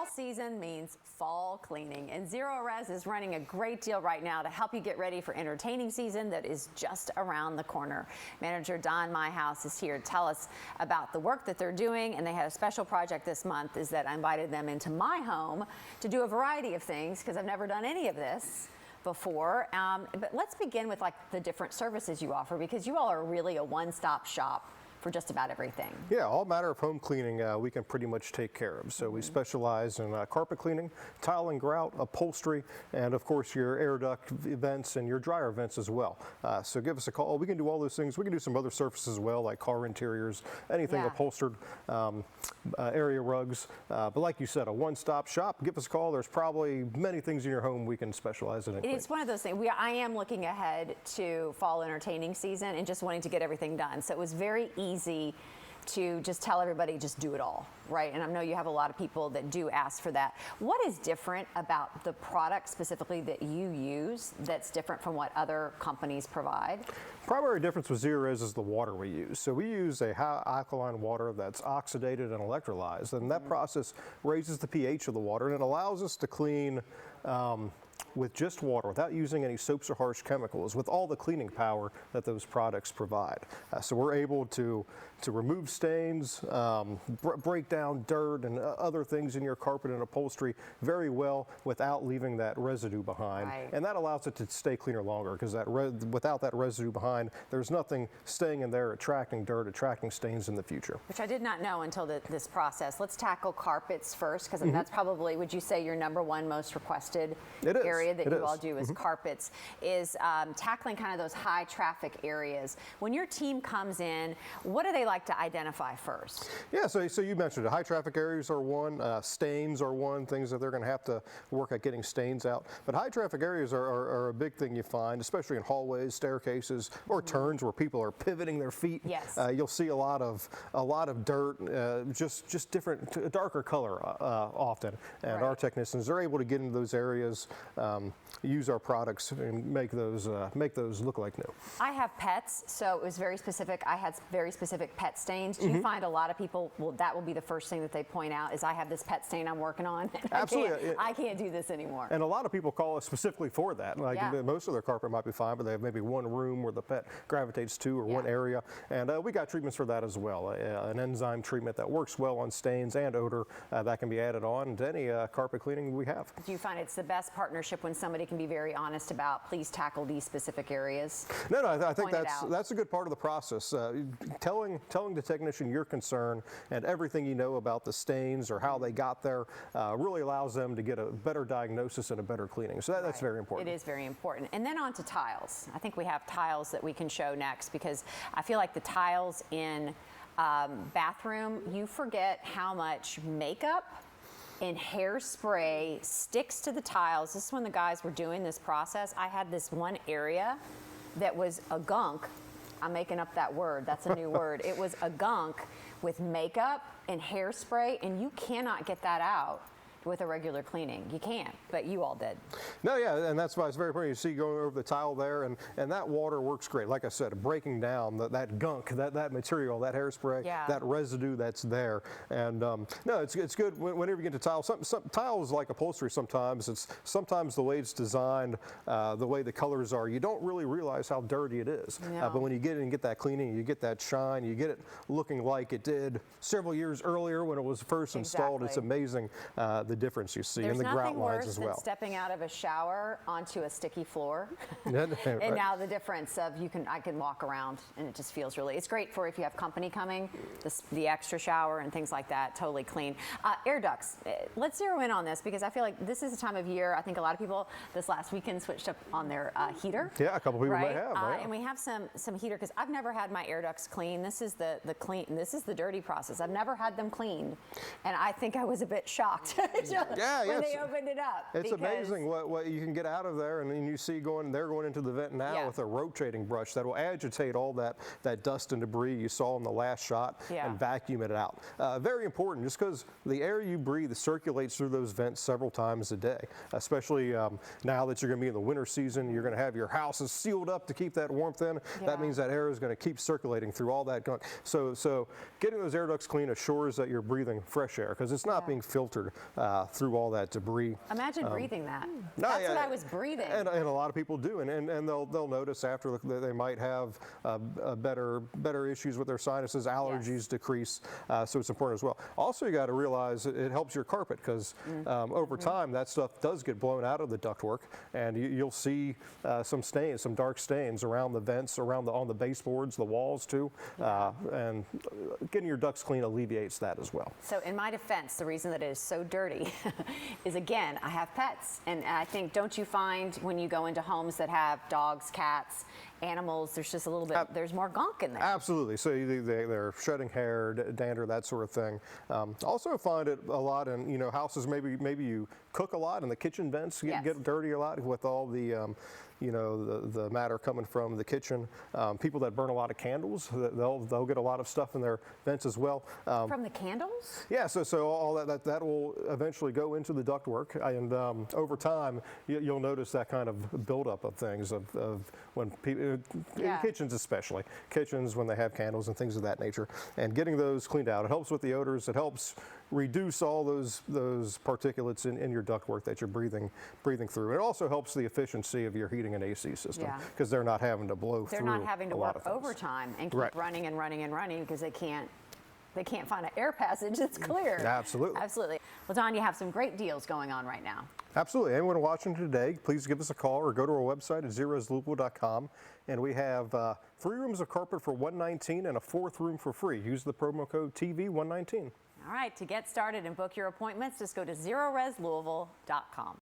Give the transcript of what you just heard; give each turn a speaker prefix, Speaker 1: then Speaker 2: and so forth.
Speaker 1: season means fall cleaning, and Zerorez is running a great deal right now to help you get ready for entertaining season that is just around the corner. Manager Don Myhouse is here to tell us about the work that they're doing, and they had a special project this month is that I invited them into my home to do a variety of things because I've never done any of this before. But let's begin with like the different services you offer, because you all are really a one-stop shop for just about everything.
Speaker 2: Yeah, all matter of home cleaning we can pretty much take care of. So we specialize in carpet cleaning, tile and grout, upholstery, and of course your air duct vents and your dryer vents as well. So give us a call. We can do all those things. We can do some other surfaces as well, like car interiors, anything upholstered, area rugs. But like you said, a one-stop shop. Give us a call. There's probably many things in your home we can specialize in.
Speaker 1: It's one of those things. I am looking ahead to fall entertaining season and just wanting to get everything done. So it was very easy to just tell everybody, just do it all, right? And I know you have a lot of people that do ask for that. What is different about the product specifically that you use that's different from what other companies provide?
Speaker 2: Primary difference with Zerorez is the water we use. So we use a high alkaline water that's oxidated and electrolyzed, and that process raises the pH of the water, and it allows us to clean with just water without using any soaps or harsh chemicals, with all the cleaning power that those products provide. So we're able to remove stains, break down dirt and other things in your carpet and upholstery very well without leaving that residue behind.
Speaker 1: Right.
Speaker 2: And that allows it to stay cleaner longer, because without that residue behind, there's nothing staying in there attracting dirt, attracting stains in the future.
Speaker 1: Which I did not know until this process. Let's tackle carpets first, because that's probably, would you say, your #1 most requested area that you all do is carpets, is tackling kind of those high traffic areas. When your team comes in, what do they like to identify first?
Speaker 2: Yeah, so you mentioned it. High traffic areas are one, stains are one, things that they're going to have to work at getting stains out. But high traffic areas are a big thing you find, especially in hallways, staircases, or turns where people are pivoting their feet.
Speaker 1: Yes.
Speaker 2: You'll see a lot of dirt, just different, darker color often. And our technicians are able to get into those areas, use our products and make those look like new.
Speaker 1: I have pets, so it was very specific. I had very specific pet stains. Do you find a lot of people, that will be the first thing that they point out, is I have this pet stain I'm working on.
Speaker 2: Absolutely.
Speaker 1: I can't do this anymore.
Speaker 2: And a lot of people call us specifically for that. Like most of their carpet might be fine, but they have maybe one room where the pet gravitates to, or one area. And we got treatments for that as well. An enzyme treatment that works well on stains and odor that can be added on to any carpet cleaning we have.
Speaker 1: Do you find it's the best partnership when somebody can be very honest about, please tackle these specific areas?
Speaker 2: No, I think that's a good part of the process. Telling the technician your concern and everything you know about the stains or how they got there really allows them to get a better diagnosis and a better cleaning. So that's very important.
Speaker 1: It is very important. And then on to tiles. I think we have tiles that we can show next, because I feel like the tiles in bathroom, you forget how much makeup and hairspray sticks to the tiles. This is when the guys were doing this process. I had this one area that was a gunk. I'm making up that word. That's a new word. It was a gunk with makeup and hairspray, and you cannot get that out with a regular cleaning. You can't, but you all did.
Speaker 2: No, yeah, and that's why it's very important. You see going over the tile there, and that water works great. Like I said, breaking down that gunk, that material, that hairspray, that residue that's there. And no, it's good whenever you get to tile. Some tiles, like upholstery, sometimes the way it's designed, the way the colors are, you don't really realize how dirty it is.
Speaker 1: No.
Speaker 2: But when you get in and get that cleaning, you get that shine, you get it looking like it did several years earlier when it was first installed. It's amazing the difference you see in the grout lines as well.
Speaker 1: There's nothing worse than stepping out of a shower onto a sticky floor.
Speaker 2: And
Speaker 1: now the difference of I can walk around and it just feels really, it's great for if you have company coming, the extra shower and things like that, totally clean. Air ducts, let's zero in on this, because I feel like this is a time of year, I think a lot of people this last weekend switched up on their heater.
Speaker 2: Yeah, a couple people might have.
Speaker 1: And we have some heater, because I've never had my air ducts clean. This is the this is the dirty process. I've never had them cleaned, and I think I was a bit shocked when they opened it up.
Speaker 2: It's amazing what you can get out of there, and then you see they're going into the vent now with a rotating brush that will agitate all that dust and debris you saw in the last shot and vacuum it out. Very important, just because the air you breathe circulates through those vents several times a day, especially now that you're going to be in the winter season. You're going to have your houses sealed up to keep that warmth in. That means that air is going to keep circulating through all that gunk. So getting those air ducts clean assures that you're breathing fresh air, because it's not being filtered through all that debris.
Speaker 1: Imagine breathing that.
Speaker 2: No,
Speaker 1: That's
Speaker 2: yeah,
Speaker 1: what I was breathing.
Speaker 2: And a lot of people do, and they'll notice after that they might have better issues with their sinuses, allergies decrease, so it's important as well. Also, you got to realize it helps your carpet because over time that stuff does get blown out of the ductwork, and you'll see some stains, some dark stains around the vents, on the baseboards, the walls too, and getting your ducts clean alleviates that as well.
Speaker 1: So in my defense, the reason that it is so dirty is, again, I have pets, and I think, don't you find when you go into homes that have dogs, cats, animals, there's just a little bit, there's more gunk in there.
Speaker 2: Absolutely. So they're shedding hair, dander, that sort of thing. Also find it a lot in houses. Maybe you cook a lot and the kitchen vents get dirty a lot with all the the matter coming from the kitchen. People that burn a lot of candles, they'll get a lot of stuff in their vents as well.
Speaker 1: From the candles?
Speaker 2: Yeah, so all that will eventually go into the ductwork, and over time you'll notice that kind of buildup of things of when people, in kitchens especially, when they have candles and things of that nature, and getting those cleaned out. It helps with the odors. It helps reduce all those particulates in your ductwork that you're breathing through. It also helps the efficiency of your heating and AC system because they're not having to blow through.
Speaker 1: They're not having to work overtime and keep running and running and running because they can't find an air passage that's clear.
Speaker 2: Absolutely.
Speaker 1: Absolutely. Well, Don, you have some great deals going on right now.
Speaker 2: Absolutely. Anyone watching today, please give us a call or go to our website at zerorezlouisville.com, and we have 3 rooms of carpet for $119 and a 4th room for free. Use the promo code TV119.
Speaker 1: All right, to get started and book your appointments, just go to zerorezlouisville.com.